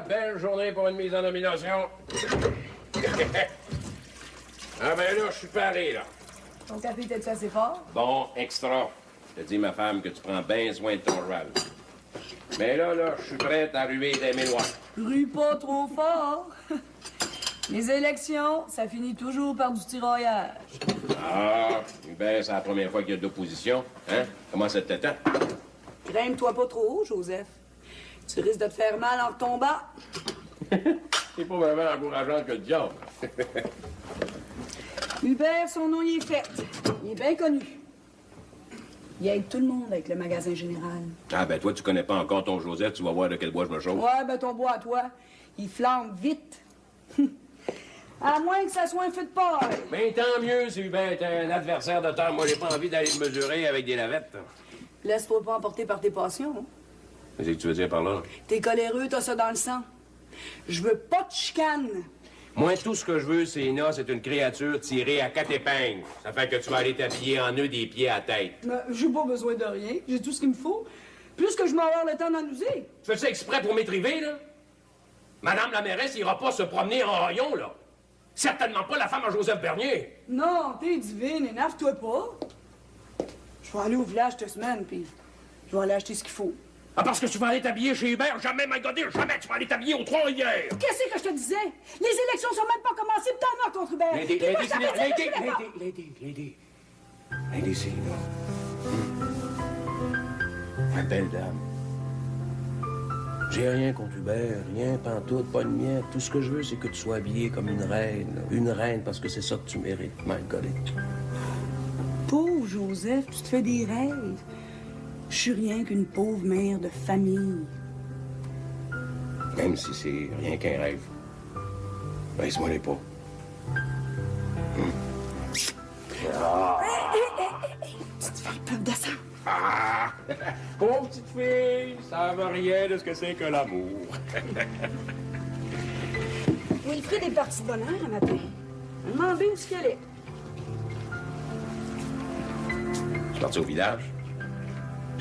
belle journée pour une mise en nomination. Ah ben là, je suis paré, là. Ton café était-tu assez fort? Bon, extra. Je te dis, ma femme, que tu prends bien soin de ton cheval. Mais là, je suis prête à ruer des mélois. Rue pas trop fort. Les élections, ça finit toujours par du tiraillage. Ah, ben, c'est la première fois qu'il y a de l'opposition. Hein? Comment ça t'attend? Grimpe-toi pas trop haut, Joseph. Tu risques de te faire mal en retombant. C'est pas vraiment encourageant que le diable. Hubert, son nom, il est fait. Il est bien connu. Il aide tout le monde avec le magasin général. Ah, ben, toi, tu connais pas encore ton Joseph, tu vas voir de quel bois je me chauffe. Ouais, ben ton bois à toi, il flambe vite. À moins que ça soit un feu de paille. Mais tant mieux si Hubert est un adversaire de temps. Moi, j'ai pas envie d'aller me mesurer avec des lavettes. Laisse-toi pas emporter par tes passions. Hein? Qu'est-ce que tu veux dire par là? T'es coléreux, t'as ça dans le sang. Je veux pas de chicane. Moi, tout ce que je veux, Ina, c'est une créature tirée à 4 épingles. Ça fait que tu vas aller t'habiller en nœud des pieds à la tête. Mais j'ai pas besoin de rien. J'ai tout ce qu'il me faut. Plus que je m'en vais avoir le temps d'en user. Tu fais ça exprès pour m'étriver, là? Madame la mairesse ira pas se promener en rayon, là. Certainement pas la femme à Joseph Bernier. Non, t'es divine, énerve-toi pas. Je vais aller au village cette semaine, puis je vais aller acheter ce qu'il faut. Ah, parce que tu vas aller t'habiller chez Hubert? Jamais, my God, jamais! Tu vas aller t'habiller aux Trois-Rivières! Qu'est-ce que je te disais? Les élections sont même pas commencées, puis t'en as contre Hubert. Lady, c'est là. Ma belle dame. J'ai rien contre Hubert, rien, pantoute, pas de mien. Tout ce que je veux, c'est que tu sois habillée comme une reine. Une reine, parce que c'est ça que tu mérites, my God. Pauvre Joseph, tu te fais des rêves. Je suis rien qu'une pauvre mère de famille. Même si c'est rien qu'un rêve. Baisse-moi les pas. Petite fille, peuvent descendre. Ah! Pauvre petite fille, ça veut rien de ce que c'est que l'amour. Wilfrid est parti de bonne heure un matin. Elle m'a demandé où est-ce qu'elle est. Je suis parti au village.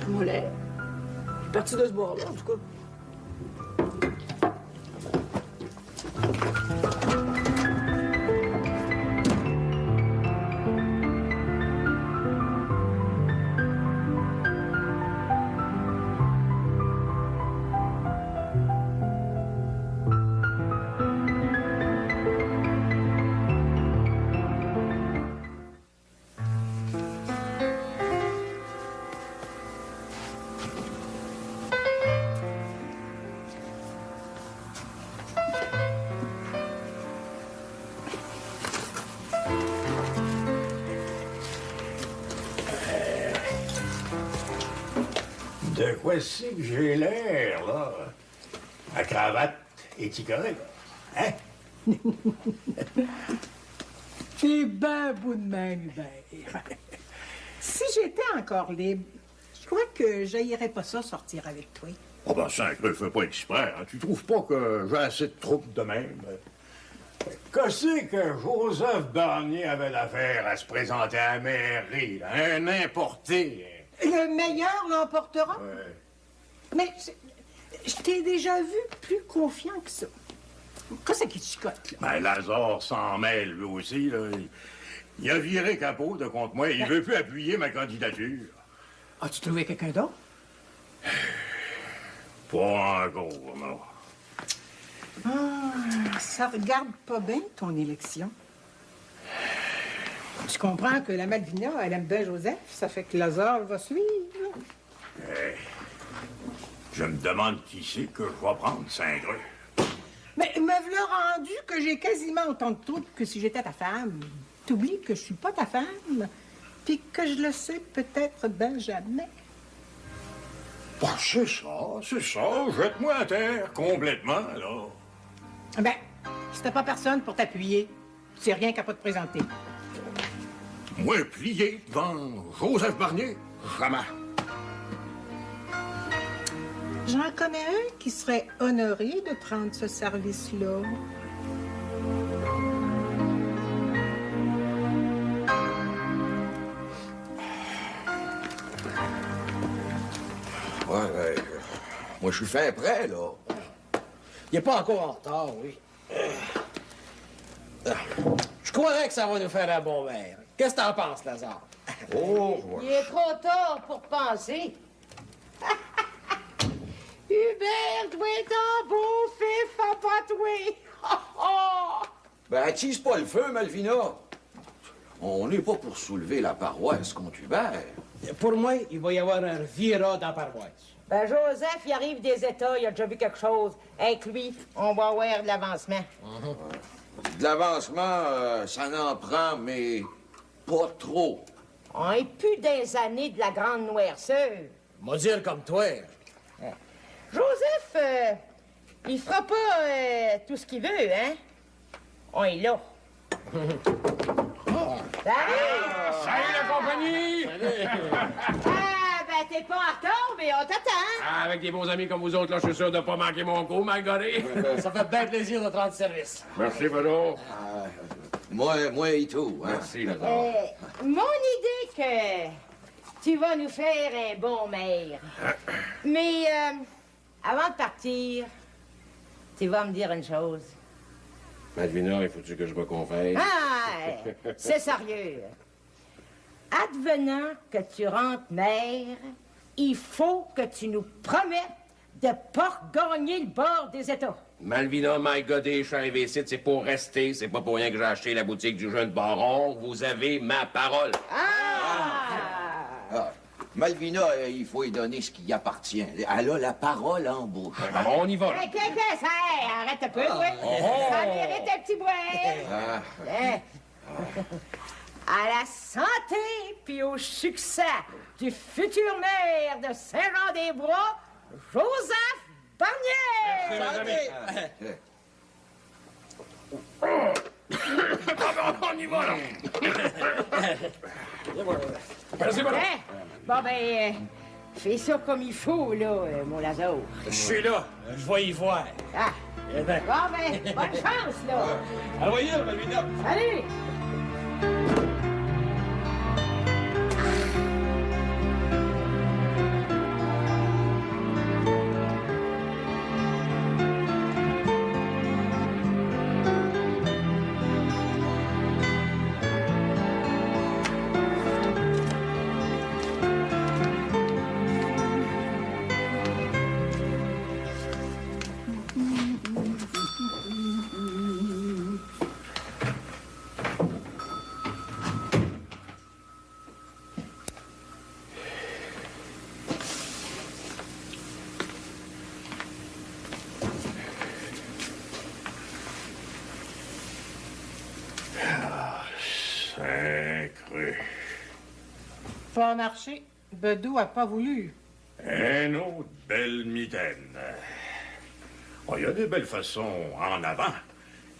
Moi, là, je suis parti de ce bord-là, en tout cas. De quoi c'est que j'ai l'air, là? Ma cravate est-tu correcte? Hein? T'es ben beau de même, Hubert. Si j'étais encore libre, je crois que j'haïrais pas ça sortir avec toi. Oh ben, sacré, fais pas exprès, hein? Tu trouves pas que j'ai assez de troupes de même? Qu'est-ce que Joseph Bernier avait l'affaire à se présenter à la mairie, là? Un importé. Le meilleur l'emportera. Ouais. Mais je t'ai déjà vu plus confiant que ça. Qu'est-ce qui te chicote, là? Ben, Lazare s'en mêle, lui aussi, là. Il a viré capot de contre moi. Il veut plus appuyer ma candidature. As-tu trouvé quelqu'un d'autre? Pas encore, non. Ah, ça regarde pas bien ton élection. Tu comprends que la Malvina, elle aime bien Joseph, ça fait que Lazare va suivre. Je me demande qui c'est que je vais prendre, Saint-Greux. Mais me v'là rendu que j'ai quasiment autant de troubles que si j'étais ta femme. T'oublies que je suis pas ta femme, puis que je le sais peut-être ben jamais. Bah, c'est ça. Jette-moi à terre, complètement, là. Ben, si t'as pas personne pour t'appuyer, c'est rien qu'à pas te présenter. Moi, plié devant Joseph Barnier, jamais. J'en connais un qui serait honoré de prendre ce service-là. Ouais, moi, je suis fin prêt, là. Il est pas encore en retard, oui. Je croirais que ça va nous faire un bon verre. Qu'est-ce que t'en penses, Lazare? Oh, Il est trop tard pour penser. Hubert doit être un beau fif à patouer. Ben, attise pas le feu, Malvina. On n'est pas pour soulever la paroisse contre Hubert. Pour moi, il va y avoir un virat dans la paroisse. Ben, Joseph, il arrive des États, il a déjà vu quelque chose. Avec lui, on va avoir de l'avancement. De l'avancement, ça n'en prend, mais pas trop. On est plus des années de la grande noirceur. M'a dire comme toi. Joseph, il fera pas tout ce qu'il veut, hein? On est là. Salut! Salut la compagnie! Ah, ben, t'es pas en retard, mais on t'attend. Ah, avec des bons amis comme vous autres, là, je suis sûr de pas manquer mon coup, Marguerite. Ça fait bien plaisir de te rendre service. Merci, Bruno. Moi et tout, hein. Merci, Lazare. Mon idée que tu vas nous faire un bon maire. Mais avant de partir, tu vas me dire une chose. Malvina, il faut-tu que je me confesse? Ah, c'est sérieux. Advenant que tu rentres maire, il faut que tu nous promettes de pas gagner le bord des États. Malvina, my Godet, je suis arrivé ici, c'est pour rester. C'est pas pour rien que j'ai acheté la boutique du jeune baron. Vous avez ma parole. Ah, Malvina, il faut lui donner ce qui y appartient. Elle a la parole en bouche. Bon, on y va. là. Qu'est-ce que c'est? Arrête un peu, oui. Ça mérite un petit bois. À la santé puis au succès du futur maire de Saint-Jean-des-Bois, Joseph Barnier! On y va, là. Merci, Bruno. Hein? Bon, ben, fais ça comme il faut, là, mon Lazare. Je suis là. Je vais y voir. Ah, Eh ben, bon, ben, bonne chance, là. envoyez, Malvina. Salut! Sacré. Pas marché. Bedou a pas voulu. Un autre belle mitaine. Oh, il y a des belles façons en avant.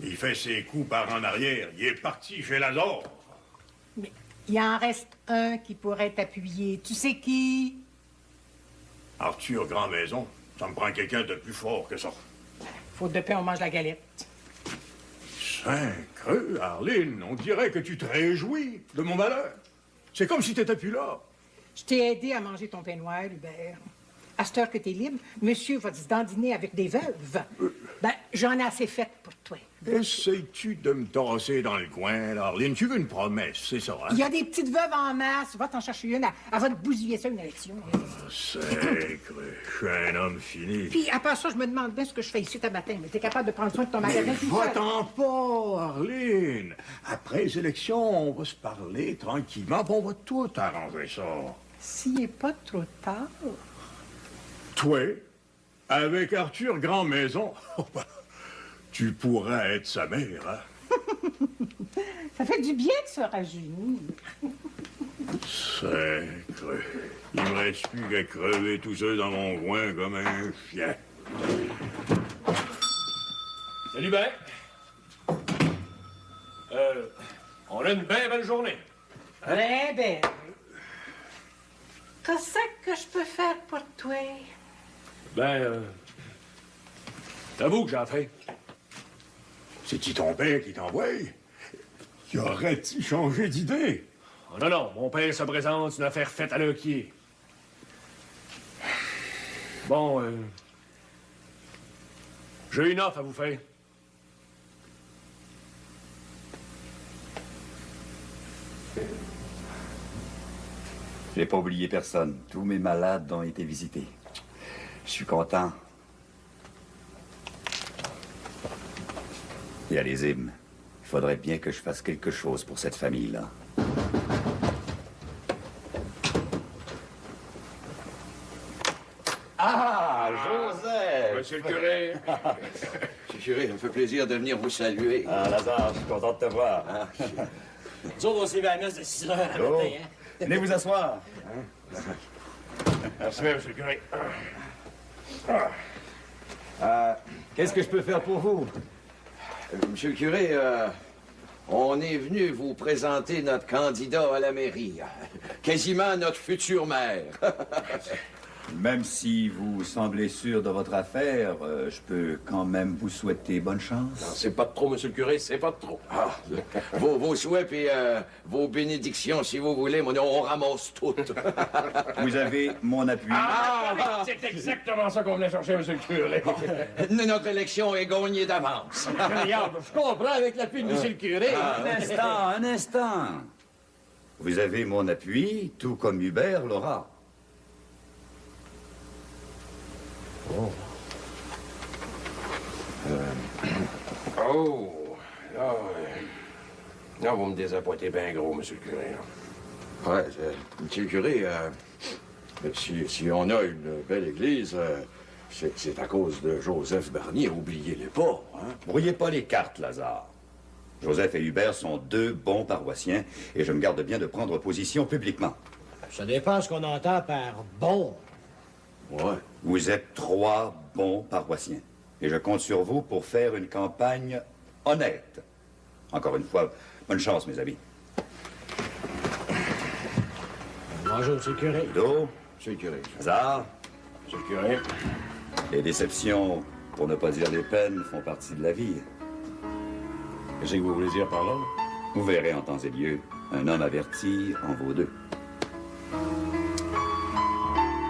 Il fait ses coups par en arrière. Il est parti chez Lazare. Mais il en reste un qui pourrait t'appuyer. Tu sais qui? Arthur Grandmaison. Ça me prend quelqu'un de plus fort que ça. Faute de pain, on mange la galette. Sacré, Arline, on dirait que tu te réjouis de mon malheur. C'est comme si t'étais plus là. Je t'ai aidé à manger ton pain noir, Hubert. À cette heure que t'es libre, monsieur va se dandiner avec des veuves. Ben, j'en ai assez fait pour toi. Essayes-tu de me tasser dans le coin, là, Arline? Tu veux une promesse, c'est ça, hein? Il y a des petites veuves en masse. Va t'en chercher une. Elle va te bousiller ça une élection. Sacré, je suis un homme fini. Puis, à part ça, je me demande bien ce que je fais ici ce matin. Mais t'es capable de prendre soin de ton magasin tout seul. Va-t'en pas, Arline. Après les élections, on va se parler tranquillement, puis on va tout arranger ça. S'il n'est pas trop tard. Toi, avec Arthur Grandmaison, tu pourras être sa mère, hein? Ça fait du bien de se rajeunir. Sacré. Il me reste plus qu'à crever tout seul dans mon coin comme un chien. Salut, Ben. On a une bien belle journée. Très bien. Qu'est-ce que je peux faire pour toi? T'avoue que j'ai faim. C'est-tu ton père qui t'envoie? Y aurait-il changé d'idée? Oh, non, non, mon père se présente, une affaire faite à l'œquier. Bon, J'ai une offre à vous faire. J'ai pas oublié personne. Tous mes malades ont été visités. Je suis content. Et allez-y, il faudrait bien que je fasse quelque chose pour cette famille-là. Ah, Joseph! Monsieur le curé. Monsieur le curé, ça me fait plaisir de venir vous saluer. Ah, Lazare, je suis content de te voir. Nous autres, on s'est vu à la messe de 6 heures à Oh. matin, hein? Venez vous asseoir. Merci bien, monsieur le curé. Qu'est-ce que je peux faire pour vous? Monsieur le curé, on est venu vous présenter notre candidat à la mairie. Quasiment notre futur maire. Même si vous semblez sûr de votre affaire, je peux quand même vous souhaiter bonne Non, chance. c'est pas de trop, monsieur le curé, c'est pas de trop. Ah, vos souhaits et vos bénédictions, si vous voulez, mais on ramasse toutes. Vous avez mon appui. Ah, c'est exactement ça qu'on venait chercher, monsieur le curé. Notre élection est gagnée d'avance. Regarde, je comprends avec l'appui de monsieur le curé. Un instant. Vous avez mon appui, tout comme Hubert l'aura. Oh, là, vous me désappointez bien gros, monsieur le curé. Là. Ouais, monsieur le curé, si on a une belle église, c'est à cause de Joseph Barnier, oubliez-les pas, hein? Brouillez pas les cartes, Lazare. Joseph et Hubert sont deux bons paroissiens et je me garde bien de prendre position publiquement. Ça dépend ce qu'on entend par bon. Ouais. Vous êtes trois bons paroissiens et je compte sur vous pour faire une campagne honnête. Encore une fois, bonne chance, mes amis. Bonjour, monsieur le curé. Ludo, Monsieur le curé. Lazare, Monsieur le curé. les déceptions, pour ne pas dire les peines, font partie de la vie. Qu'est-ce que vous voulez dire par là? Vous verrez en temps et lieu, un homme averti en vaut deux.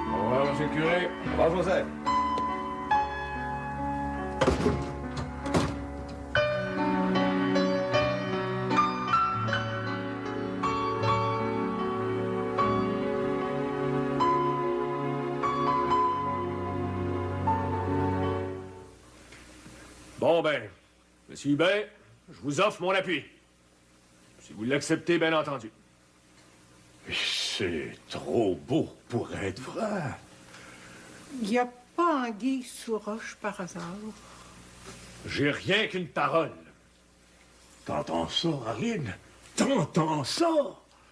Au revoir, monsieur le curé. Au revoir, Joseph. Bon, ben, monsieur Hubert, je vous offre mon appui. Si vous l'acceptez, bien entendu. C'est trop beau pour être vrai. Il n'y a pas anguille sous roche par hasard. J'ai rien qu'une parole. T'entends ça, Arline? T'entends ça?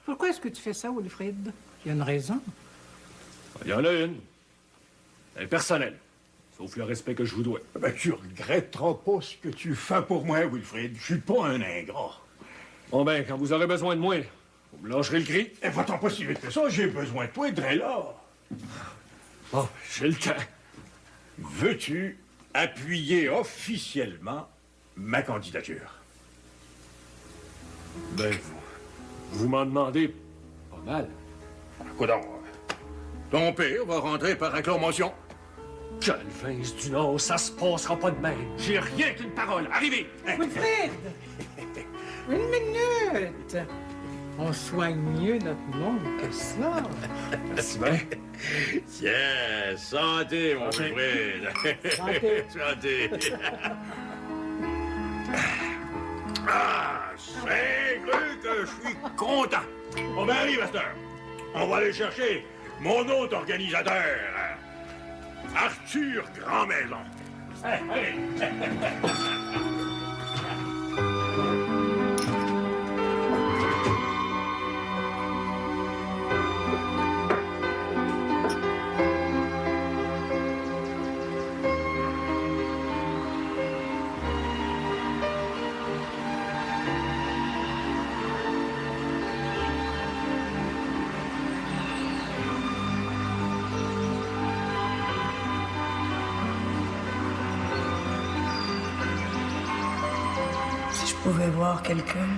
Pourquoi est-ce que tu fais ça, Wilfrid? Il y a une raison. Il y en a une. Elle est personnelle. Sauf le respect que je vous dois. Ben, tu regretteras pas ce que tu fais pour moi, Wilfrid. Je suis pas un ingrat. Bon, ben, quand vous aurez besoin de moi, vous me lâcherez le cri. Et va-t'en pas si vite que ça, j'ai besoin de toi, là. Bon, j'ai le temps. Veux-tu appuyer officiellement ma candidature? Ben, vous m'en demandez pas mal. Coudonc, ton père va rentrer par acclamation. Calvin du Nord, ça se passera pas de même. J'ai rien qu'une parole. Arrivez! Wilfrid! Une minute! On soigne mieux notre monde que ça. Merci bien. Tiens, santé, mon Wilfrid. Santé. Santé. Ah, c'est cru que je suis content. On va arriver à cette heure. On va aller chercher mon autre organisateur, Arthur Grandmaison. Allez. Si je pouvais voir quelqu'un.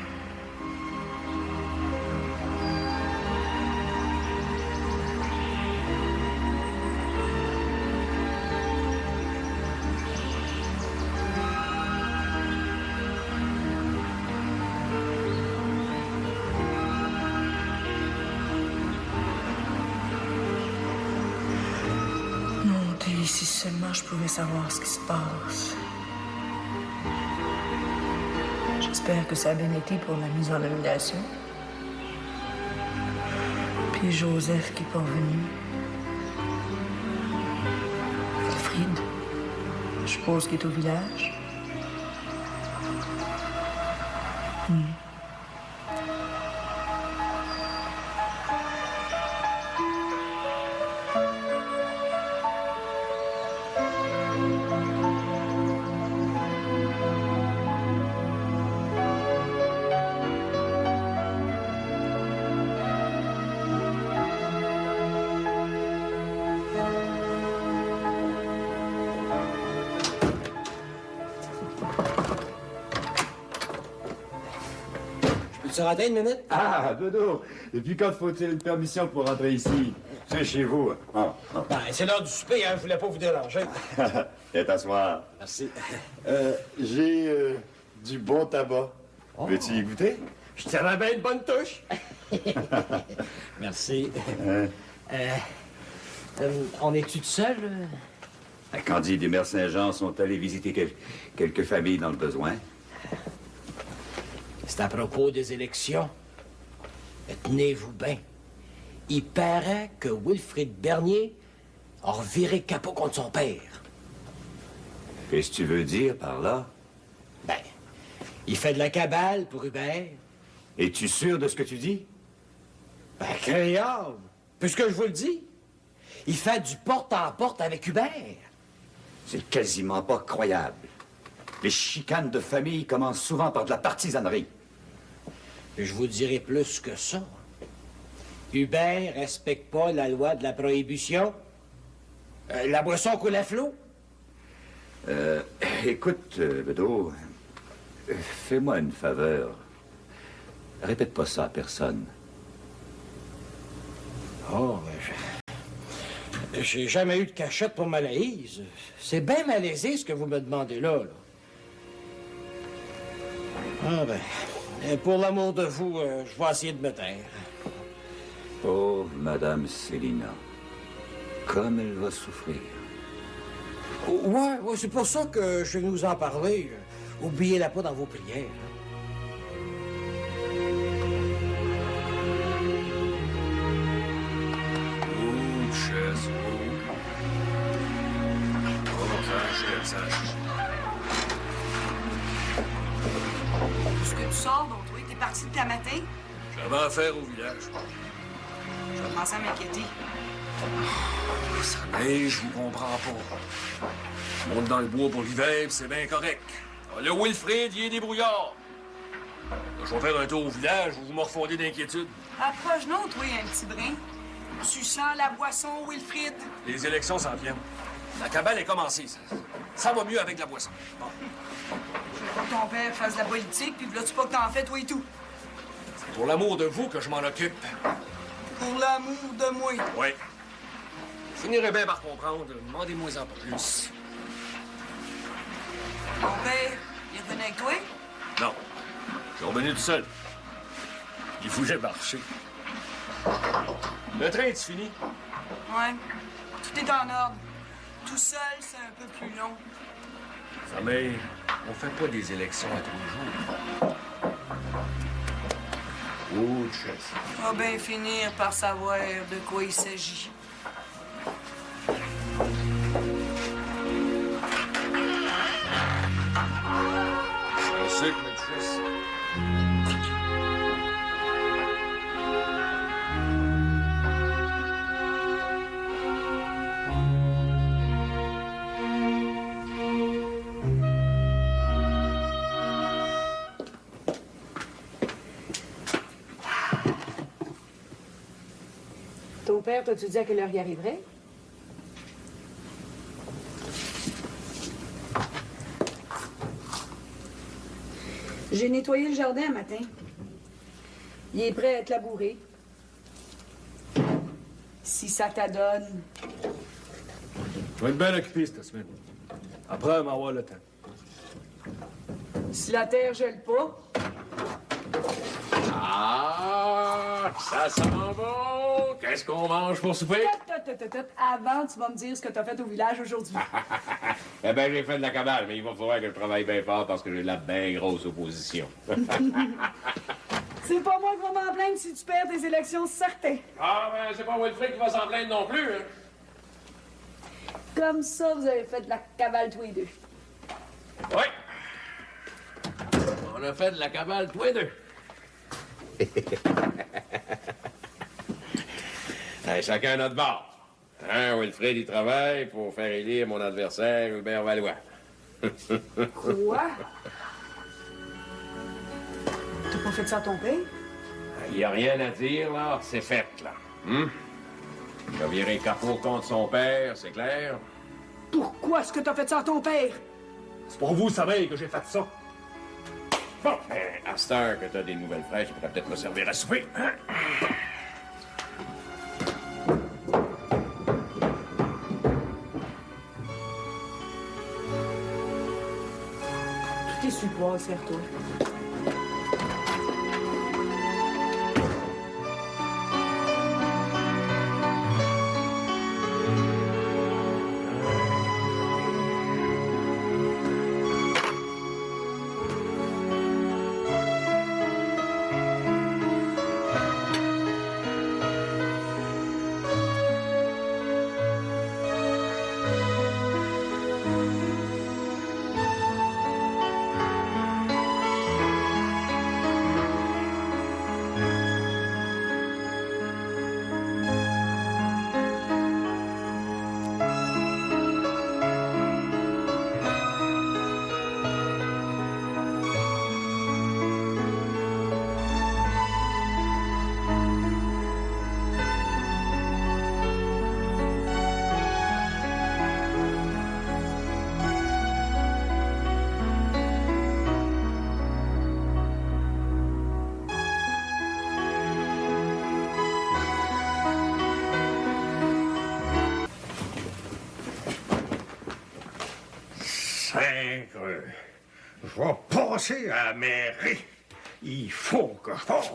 seulement je pouvais savoir ce qui se passe. J'espère que ça a bien été pour la mise en nomination. Puis Joseph qui est pas venu. Wilfrid, je suppose qu'il est au village. Tu rentrer une minute? Ah, Dodo, depuis quand faut-il permission pour rentrer ici? C'est chez vous. Ah, ah. Ben, c'est l'heure du souper, hein, je voulais pas vous déranger. Viens t'asseoir. Merci. J'ai du bon tabac. Veux-tu y goûter? Je tiens bien une bonne touche. Merci. On est-tu tout seul? Candide et Mère Saint-Jean sont allés visiter quelques familles dans le besoin. C'est à propos des élections. Tenez-vous bien. Il paraît que Wilfrid Bernier a reviré capot contre son père. Qu'est-ce que tu veux dire par là? Ben, il fait de la cabale pour Hubert. Es-tu sûr de ce que tu dis? Ben, créable. Puisque je vous le dis, il fait du porte-en-porte avec Hubert. C'est quasiment pas croyable. Les chicanes de famille commencent souvent par de la partisanerie. Et je vous dirai plus que ça. Hubert respecte pas la loi de la prohibition. La boisson coule à flot. Écoute, Bedeau, fais-moi une faveur. Répète pas ça à personne. Oh, j'ai jamais eu de cachette pour Malaise. C'est bien malaisé ce que vous me demandez là. Ah ben, pour l'amour de vous, je vais essayer de me taire. Pauvre Madame Célina. Comme elle va souffrir. Ouais, c'est pour ça que je vais vous en parler. Oubliez-la pas dans vos prières. Est-ce que tu sors, donc, toi? T'es parti de ta matin? J'avais affaire au village. Je vais commencer à m'inquiéter. Ça neige, je vous comprends pas. Je monte dans le bois pour l'hiver, puis c'est bien correct. Ah, le Wilfrid, il est débrouillard. Là, je vais faire un tour au village, vous me refondez d'inquiétude. Approche-nous, toi, un petit brin. Tu sens la boisson, Wilfrid? Les élections s'en viennent. La cabale est commencée. Ça va mieux avec la boisson. Bon. Je veux pas que ton père fasse de la politique, puis là, tu pas que t'en fais, toi et tout. C'est pour l'amour de vous que je m'en occupe. Pour l'amour de moi. Oui. Je finirai bien par comprendre. Demandez-moi en plus. Ton père, il est revenu avec toi? Non. Je suis revenu tout seul. Il voulait marcher. Le train est fini? Ouais. Tout est en ordre. Tout seul, c'est un peu plus long. Mais on fait pas des élections à tous les jours. Autre chose. On va bien finir par savoir de quoi il s'agit. C'est sûr que maîtresse. Ton père, t'as-tu dit à quelle heure il arriverait? J'ai nettoyé le jardin un matin. Il est prêt à être labouré. Si ça t'adonne. Je vais être bien occupé cette semaine. Après, on va avoir le temps. Si la terre gèle pas, Ah, ça sent bon. Qu'est-ce qu'on mange pour souper? Avant, tu vas me dire ce que t'as fait au village aujourd'hui. Eh bien, j'ai fait de la cabale, mais il va falloir que je travaille bien fort parce que j'ai de la bien grosse opposition. C'est pas moi qui va m'en plaindre si tu perds tes élections, certain. Ah, ben, c'est pas Wilfrid qui va s'en plaindre non plus, hein. Comme ça, vous avez fait de la cabale tous les deux. Oui. On a fait de la cabale, tous les deux. Hey, chacun notre bord. Hein, Wilfrid, il travaille pour faire élire mon adversaire, Hubert Valois. Quoi? T'as pas fait ça à ton père? Il n'y a rien à dire, là. C'est fait, là. Il a viré capot contre son père, c'est clair. Pourquoi est-ce que t'as fait ça à ton père? C'est pour vous, savez, que j'ai fait ça. Bon, ben, à cette heure que t'as des nouvelles fraîches, je pourrais peut-être me servir à souper. Hein? Tout est sur le poil, serre-toi. Je vais passer à la mairie. Il faut que je passe.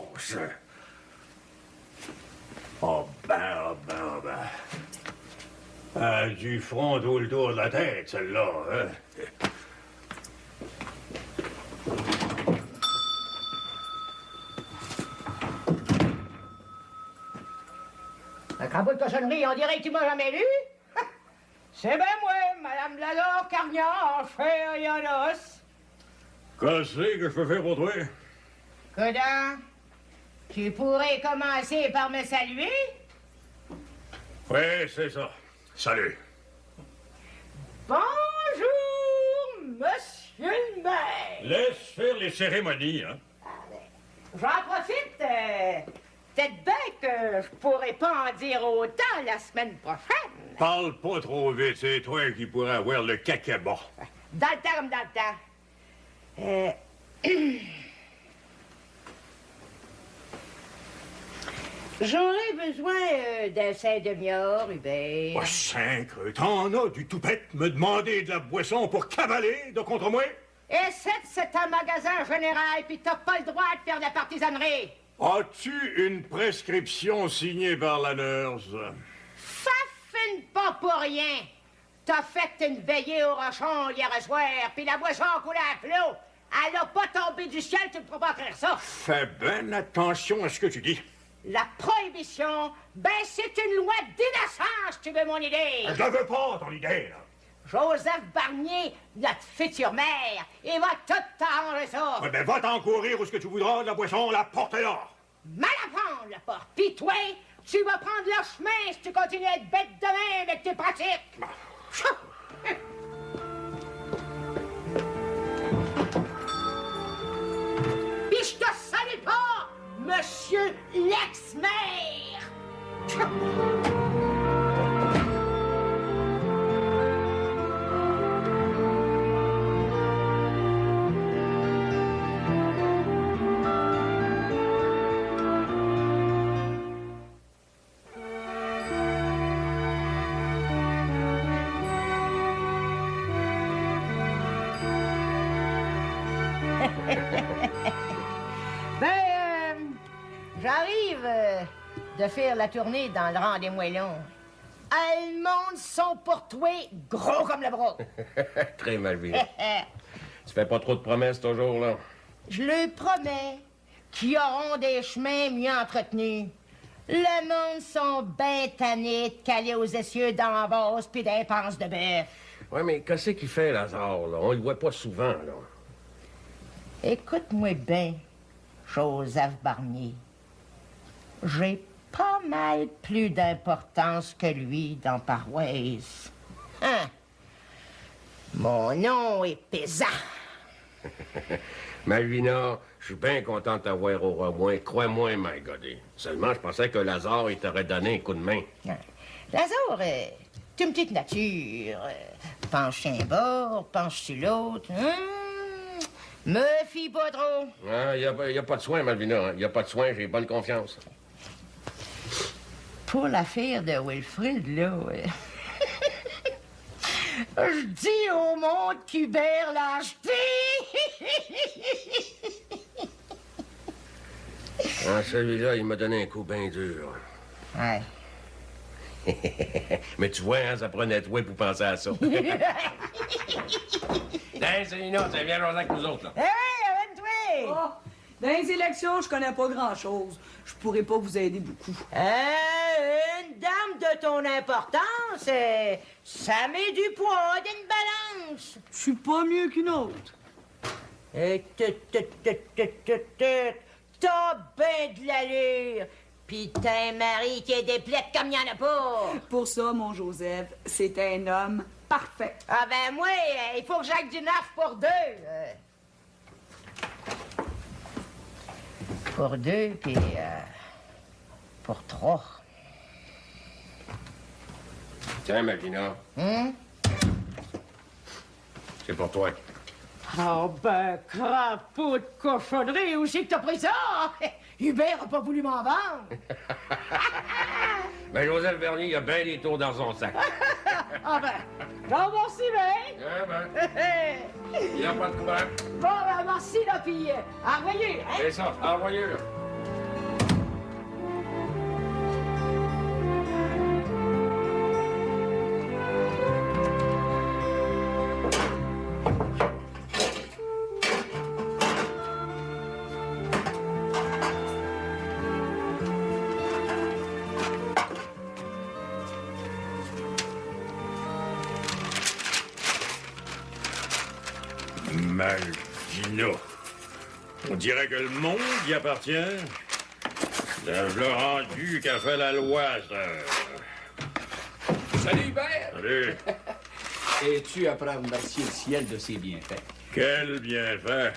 Oh ben. Du front tout le tour de la tête, celle-là, hein? Un crapaud de cochonnerie, on dirait que tu m'as jamais lu. C'est bien moi, Madame Lalor Cargnard, en chair et en os. Qu'est-ce que je peux faire pour toi? Coudin, tu pourrais commencer par me saluer? Oui, c'est ça. Salut. Bonjour, monsieur le maire. Laisse faire les cérémonies, hein? J'en profite. Peut-être bien que je pourrais pas en dire autant la semaine prochaine. Parle pas trop vite, c'est toi qui pourrais avoir le cacabat. Dans le temps comme dans le temps. J'aurais besoin d'un 5 demi-heure, Hubert. Oh, sacre, t'en as du toupette me demander de la boisson pour cavaler de contre moi? Et c'est un magasin général, puis t'as pas le droit de faire de la partisanerie. As-tu une prescription signée par la nurse? Ça finit pas pour rien. T'as fait une veillée au rochon hier soir, puis la boisson coulait à flot. Elle a pas tombé du ciel, tu ne peux pas faire ça. Fais bien attention à ce que tu dis. La prohibition, ben c'est une loi d'innocence, tu veux mon idée. Je la veux pas, ton idée, là. Joseph Barnier, notre future maire, il va tout t'arranger ça. Ouais, ben va t'en courir où ce que tu voudras, de la boisson, la porte est là. Mal à prendre, la porte. Pis toi, tu vas prendre le chemin si tu continues à être bête de main avec tes pratiques. Pis je te salue pas, monsieur l'ex-maire. J'arrive de faire la tournée dans le rang des moellons. Le monde sont pour toi gros comme le bras. Très Malvina. Tu fais pas trop de promesses toujours, là. Je leur promets qu'ils auront des chemins mieux entretenus. Le monde sont ben tannés de caler aux essieux d'embauche pis d'impenses de bœuf. Ouais, mais qu'est-ce qu'il fait, Lazare, là? On le voit pas souvent, là. Écoute-moi bien, Joseph Barnier. J'ai pas mal plus d'importance que lui dans Paroisse. Hein? Mon nom est pesant. Malvina, je suis bien content de t'avoir au revoir. Crois-moi, my godé. Seulement, je pensais que Lazare, il t'aurait donné un coup de main. Lazare, t'es une petite nature. Penche un bord, penche sur l'autre. Me fie pas trop. Ah, y a pas de soin, Malvina. Hein. Y a pas de soin, j'ai bonne confiance. Pour l'affaire de Wilfrid, là, je dis au monde qu'Hubert l'a acheté. Ah, celui-là, il m'a donné un coup bien dur. Ouais. Mais tu vois, hein, ça prenait toi pour penser à ça. Hey, Célina, ça vient jaser avec nous autres, là. Hey, amène-toi! Oh, dans les élections, je connais pas grand-chose. Je pourrais pas vous aider beaucoup. Une dame de ton importance, ça met du poids d'une balance. Je suis pas mieux qu'une autre. T'as ben de l'allure. Pis t'as un mari qui est des plaies comme il y en a pas. Pour ça, mon Joseph, c'est un homme parfait. Ah ben moi, il faut que j'aille du 9 pour 2. Pour 2, puis pour 3. Tiens, Malvina. C'est pour toi. Oh ben, crapaud de cochonnerie, où c'est que t'as pris ça? Hubert a pas voulu m'en vendre. Ben, Joseph Bernier, il a bien des tours dans son sac. Ah ben, j'en merci bien. Eh ben, il n'y a pas de problème. Bon, ben, merci, là, puis envoyez, hein? C'est ça, envoyez-le. Malvina. On dirait que le monde y appartient. Le rendu qu'a fait la loi, ça. Salut, Hubert! Salut. Es-tu après à remercier le ciel de ses bienfaits? Quel bienfait.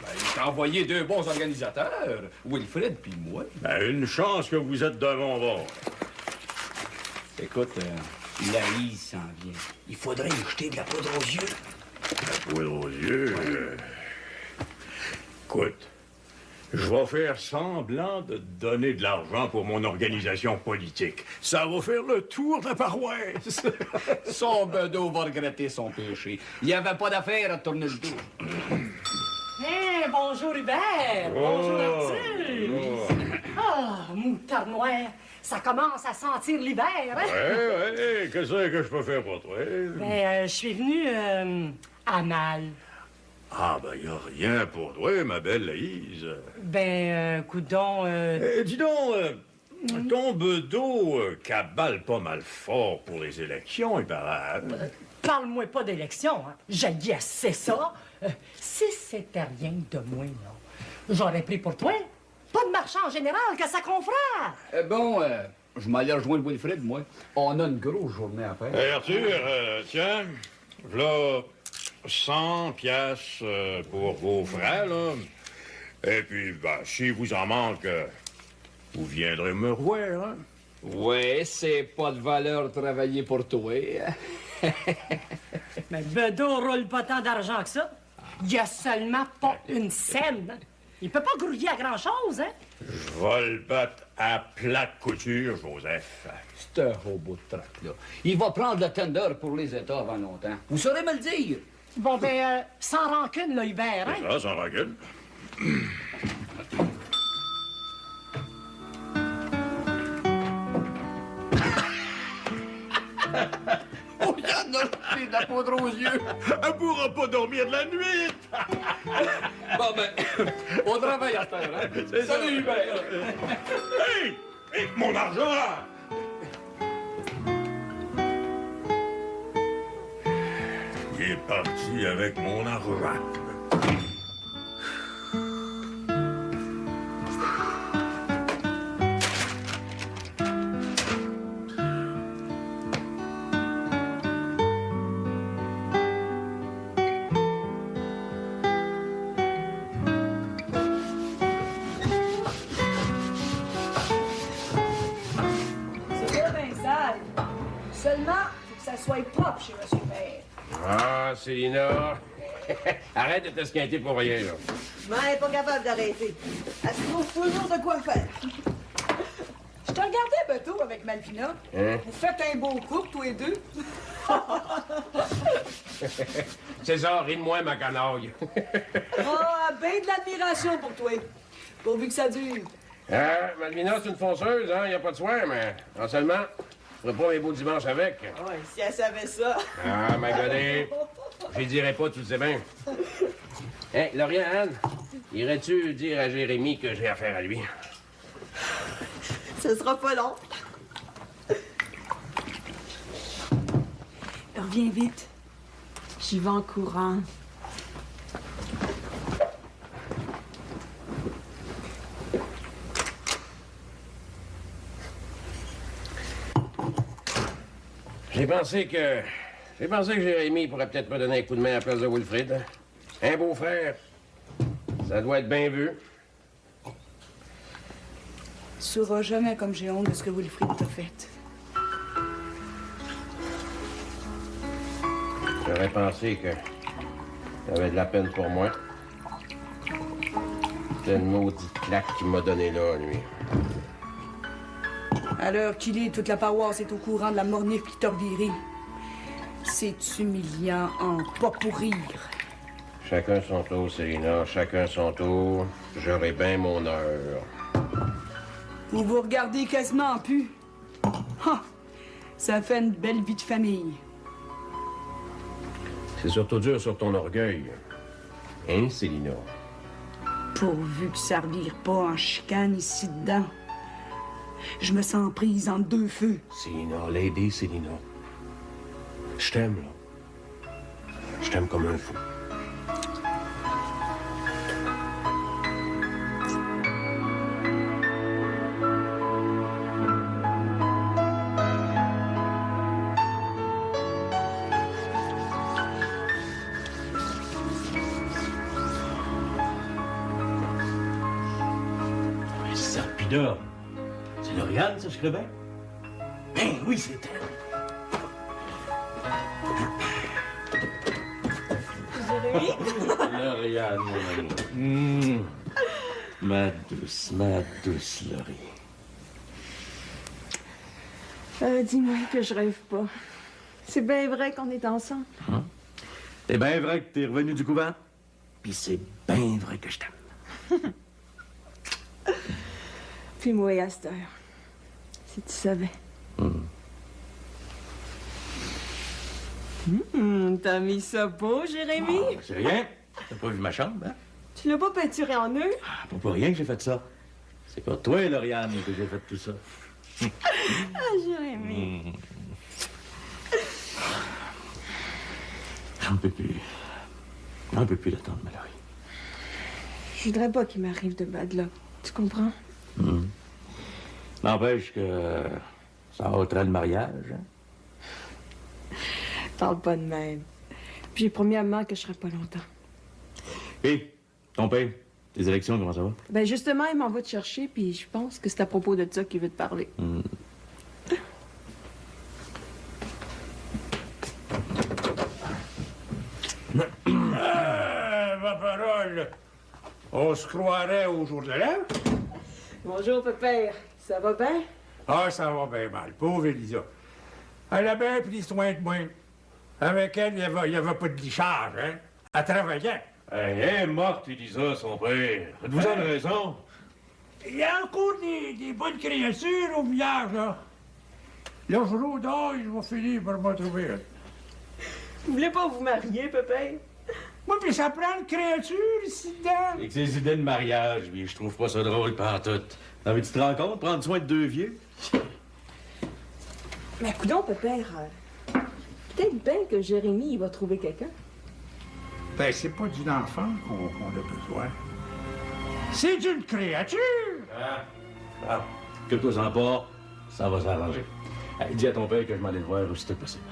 Ben, il t'a envoyé 2 bons organisateurs, Wilfrid puis moi. Ben, une chance que vous êtes de mon bord. Écoute, Laïs s'en vient. Il faudrait lui jeter de la poudre aux yeux. La poudre aux yeux. Écoute, je vais faire semblant de te donner de l'argent pour mon organisation politique. Ça va faire le tour de la paroisse. Son bedeau va regretter son péché. Il n'y avait pas d'affaire à tourner le dos. Bonjour Hubert. Bonjour Arthur. Ah, moutarde noire. Ça commence à sentir l'hiver, hein? Ouais, qu'est-ce que je peux faire pour toi? Ben, je suis venu à mal. Ah, ben, y a rien pour toi, ma belle Laïse. Ben, coudon... dis donc, ton bedeau cabale pas mal fort pour les élections, il paraît. Parle-moi pas d'élection, hein? J'ai assez ça. Si c'était rien de moi, là, j'aurais pris pour toi. Pas de marchand en général, que ça confrère. Je m'allais rejoindre Wilfrid, moi. On a une grosse journée à faire. Hey, Arthur, tiens, voilà 100 piastres pour vos frères, là. Et puis, ben, si vous en manque, vous viendrez me revoir, hein? Ouais, c'est pas de valeur travailler pour toi. Mais Bedeau roule pas tant d'argent que ça. Il y a seulement pas une scène. Il peut pas grouiller à grand-chose, hein? Je vais le battre à plate couture, Joseph. C'est un robot de trac, là. Il va prendre le tender pour les États avant longtemps. Vous saurez me le dire. Bon, ben, sans rancune, là, Hubert, hein? C'est ça, sans rancune. de la poudre aux yeux. Elle pourra pas dormir de la nuit. Bon, ben, on travaille à terre, hein? Salut, Hubert! Hey! Hey, mon argent, là! Il est parti avec mon argent. Seulement, faut que ça soit propre chez M. Père. Ah, Célina, arrête de t'esquinter pour rien, là. Mais elle n'est pas capable d'arrêter. Elle se trouve toujours de quoi faire. Je te regardais, Beto, avec Malvina. Hein? Vous faites un beau couple, tous les deux. César, ris de moi, ma canaille. Ah, ben de l'admiration pour toi. Pourvu que ça dure. Hein, Malvina, c'est une fonceuse, hein? Y a pas de soin, mais en seulement, je ferai pas mes beaux dimanches avec. Ouais, si elle savait ça. Ah, ma godée, je dirais pas, tu le sais bien. Hein, Lauriane, irais-tu dire à Jérémy que j'ai affaire à lui? Ce sera pas long. Reviens vite. J'y vais en courant. J'ai pensé que Jérémy pourrait peut-être me donner un coup de main à la place de Wilfrid. Un beau-frère, ça doit être bien vu. Tu sauras jamais comme j'ai honte de ce que Wilfrid t'a fait. J'aurais pensé que t'avais de la peine pour moi. C'est une maudite claque qu'il m'a donnée là, lui. À l'heure qu'il est, toute la paroisse est au courant de la mornif qui t'a reviré. C'est humiliant en pas pour rire. Chacun son tour, Célina, chacun son tour. J'aurai bien mon heure. Vous vous regardez quasiment plus. Ha! Ça fait une belle vie de famille. C'est surtout dur sur ton orgueil. Hein, Célina? Pourvu que ça revire pas en chicane ici dedans. Je me sens prise entre deux feux. Célina, l'aider, Célina. Je t'aime, là. Je t'aime comme un fou. Serpida, c'est Lauriane, ça, je crois bien? Ben oui, c'est elle. Lauriane, mon ami. Ma douce Laurie. Dis-moi que je rêve pas. C'est bien vrai qu'on est ensemble. C'est bien vrai que t'es revenu du couvent? Puis c'est bien vrai que je t'aime. Puis moi, à cette heure, si tu savais. T'as mis ça beau, Jérémy? Ah, c'est rien. T'as pas vu ma chambre, hein? Tu l'as pas peinturé en nœud? Ah, pas pour rien que j'ai fait ça. C'est pour toi, Lauriane, que j'ai fait tout ça. Ah, Jérémy. J'en peux plus. J'en peux plus d'attendre, Mallory. Je voudrais pas qu'il m'arrive de bad luck. Tu comprends? N'empêche que ça ôterait le mariage. Hein? Parle pas de même. Puis j'ai promis à maman que je serais pas longtemps. Hé, ton père, tes élections, comment ça va? Ben justement, il m'envoie te chercher, puis je pense que c'est à propos de ça qu'il veut te parler. Ma parole, on se croirait au jour de l'an. Bonjour, pépère. Ça va bien? Ah, ça va bien mal. Pauvre Elisa. Elle a bien pris soin de moi. Avec elle, il n'y avait pas de lichage, hein? Elle travaillait. Elle est morte, Elisa, son père. Êtes-vous en raison? Il y a encore des bonnes créatures au village, là. Là, je rôde dehors, ils vont finir par me trouver. Vous voulez pas vous marier, Pépin? Moi, puis ça prend une créature ici dedans. Avec ces idées de mariage, je trouve pas ça drôle pantoute. T'as envie que tu te rencontres, prendre soin de deux vieux? Mais coudonc, Pépin, peut-être bien que Jérémy, il va trouver quelqu'un. Ben, c'est pas d'une enfant qu'on a besoin. C'est d'une créature! Ah, que toi en pas, ça va s'arranger. Hey, dis à ton père que je m'en vais le voir aussitôt que possible.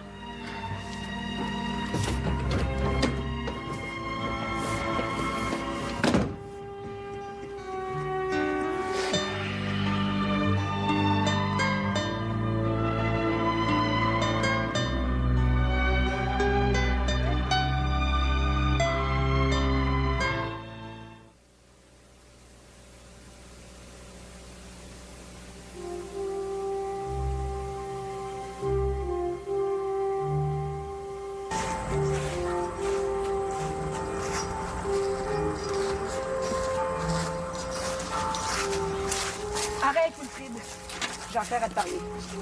Arrête, Wilfrid. J'ai affaire à te parler.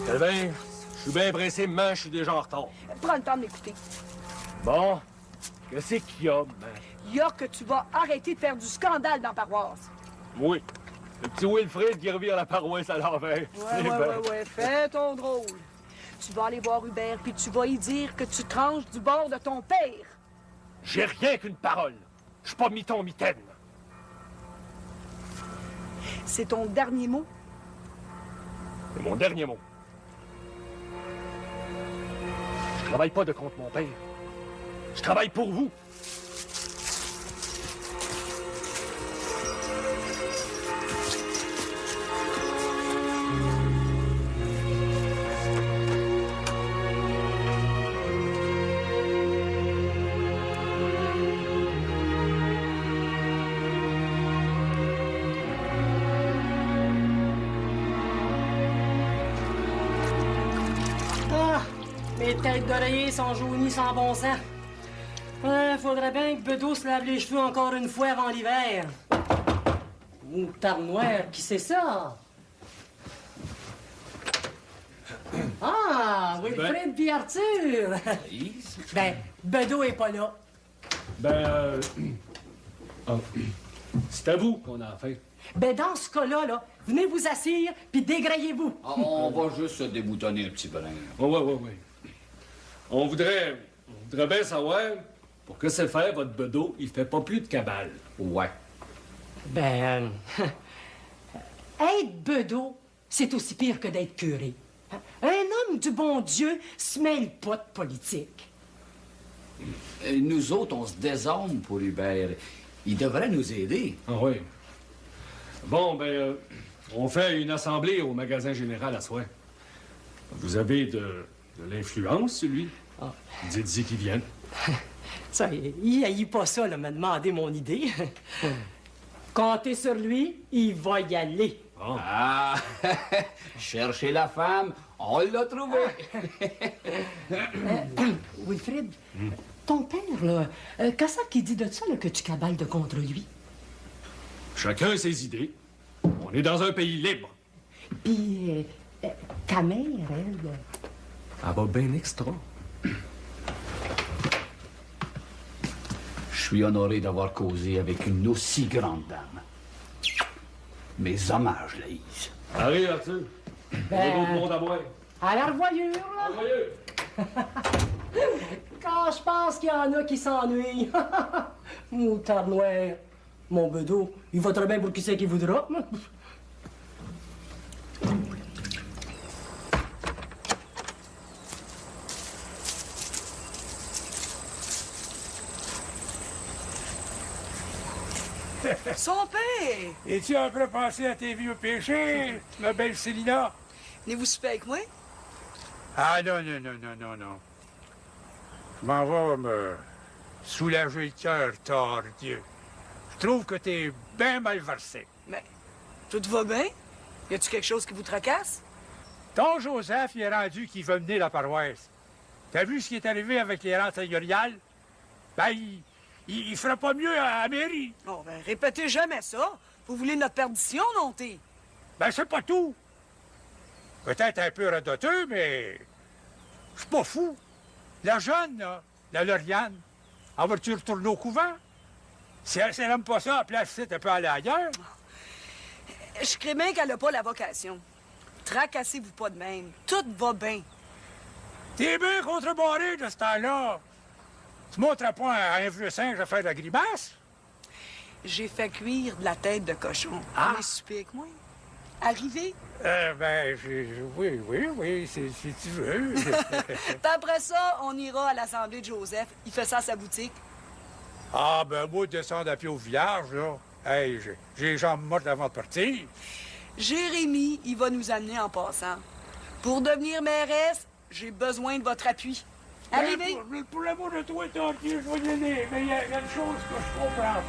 Calvin, je suis bien pressé, mais je suis déjà en retard. Prends le temps de m'écouter. Bon, qu'est-ce qu'il y a, ben? Il y a que tu vas arrêter de faire du scandale dans la paroisse. Oui, le petit Wilfrid qui revient à la paroisse à l'envers. Ouais, fais ton drôle. Tu vas aller voir Hubert, puis tu vas y dire que tu tranches du bord de ton père. J'ai rien qu'une parole. Je suis pas miton-mitaine. C'est ton dernier mot? C'est mon dernier mot. Je travaille pas de contre mon père. Je travaille pour vous. Les têtes d'oreiller sont jaunies sans bon sens. Faudrait bien que Bedeau se lave les cheveux encore une fois avant l'hiver. Moutarde noire, qui c'est ça? Ah, Wilfrid puis Arthur! Ben, Bedeau est pas là. C'est à vous qu'on a affaire. Ben, dans ce cas-là, là, venez vous asseoir puis dégrayez-vous. On va juste se déboutonner un petit brin. Ouais. On voudrait bien savoir, pour que c'est faire, votre bedeau, il fait pas plus de cabale. Ouais. Ben, être bedeau, c'est aussi pire que d'être curé. Un homme du bon Dieu se mêle pas de politique. Et nous autres, on se désarme pour Hubert. Il devrait nous aider. Ah oui. Bon, on fait une assemblée au magasin général à soir. Vous avez de l'influence sur lui. Ah. Dites-y qu'il vienne. Ça, il haït pas ça, là, m'a demandé mon idée. Comptez sur lui, il va y aller. Bon. Ah! Chercher la femme, on l'a trouvé! Wilfrid, ton père, là, qu'est-ce qu'il dit de ça, là, que tu cabales de contre lui? Chacun ses idées. On est dans un pays libre. Puis, ta mère, elle... Elle va bien extra. Je suis honoré d'avoir causé avec une aussi grande dame. Mes hommages, Laïs. Allez, Arthur. Ben, D'autres monde à boire. À la revoyure, là. Quand je pense qu'il y en a qui s'ennuient. Moutarde noire. Mon bedeau, il va très bien pour qui c'est qui voudra. Son père! Es-tu un peu pensé à tes vieux péchés, ma belle Célina? Venez-vous souper avec moi? Ah non. Je m'en vais me soulager le cœur, Dieu. Je trouve que t'es bien mal versé. Mais, tout va bien? Y a-tu quelque chose qui vous tracasse? Ton Joseph, il est rendu qu'il veut mener la paroisse. T'as vu ce qui est arrivé avec les rentes seigneuriales? Ben, il fera pas mieux à la mairie. Oh, ben, répétez jamais ça. Vous voulez notre perdition, non, t'es? Ben, c'est pas tout. Peut-être un peu radoteux, mais je suis pas fou. La jeune, là, la Lauriane? En vas-tu retourner au couvent? Si elle n'aime pas ça, à place ici, elle peut aller ailleurs. Je crains bien qu'elle n'a pas la vocation. Tracassez-vous pas de même. Tout va bien. T'es bien contrebarré de ce temps-là. Tu montrais pas à un vieux singe à faire de la grimace? J'ai fait cuire de la tête de cochon. Ah! Mais super avec moi. Arrivé. Oui, si tu veux. Puis après ça, on ira à l'Assemblée de Joseph. Il fait ça à sa boutique. Ah, ben, moi, descendre à pied au village, là. Hey, j'ai les jambes mortes avant de partir. Jérémie, il va nous amener en passant. Pour devenir mairesse, j'ai besoin de votre appui. Arrivez! Pour l'amour de toi, Tantier, je vais y aller. Mais il y a une chose que je comprends pas, là.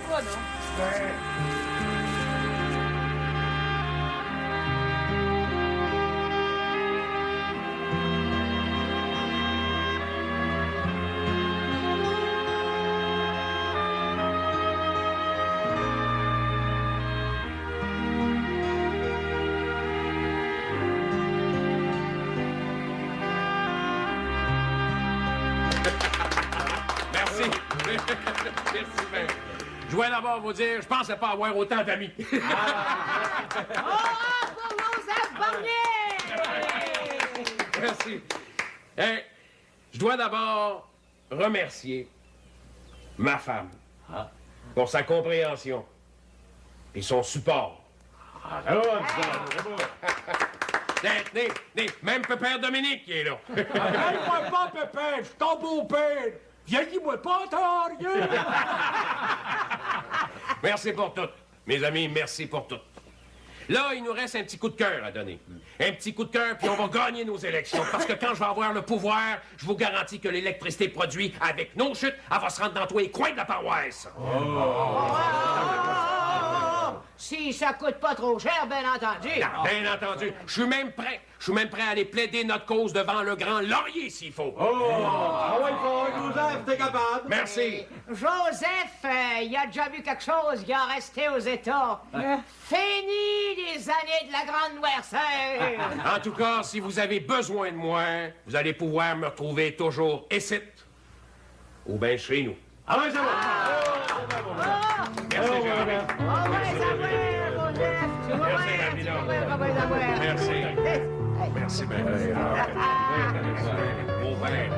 Quoi non? Merci. Merci bien. Je voulais d'abord vous dire, je pensais pas avoir autant d'amis. Oh, pour Joseph Barnier! Merci. Hein, je dois d'abord remercier ma femme pour sa compréhension et son support. Même Pépère Dominique qui est là. Aide-moi pas, Pépère, je suis ton beau-père. Vieillis-moi pas, t'as rien. Merci pour tout. Mes amis, merci pour tout. Là, il nous reste un petit coup de cœur à donner. Un petit coup de cœur, puis on va gagner nos élections. Parce que quand je vais avoir le pouvoir, je vous garantis que l'électricité produite avec nos chutes, elle va se rendre dans tous les coins de la paroisse. Si ça coûte pas trop cher, bien entendu. Non, bien entendu. Je suis même prêt. Je suis même prêt à aller plaider notre cause devant le grand Laurier, s'il faut. Ah ouais, Joseph, t'es capable. Merci. Joseph, il a déjà vu quelque chose, il a resté aux États. Fini les années de la grande noirceur. En tout cas, si vous avez besoin de moi, vous allez pouvoir me retrouver toujours ici ou bien chez nous. Ah ouais, ça va. Merci, Jérémy. Merci, Merci. Merci, bien. Bon, ben.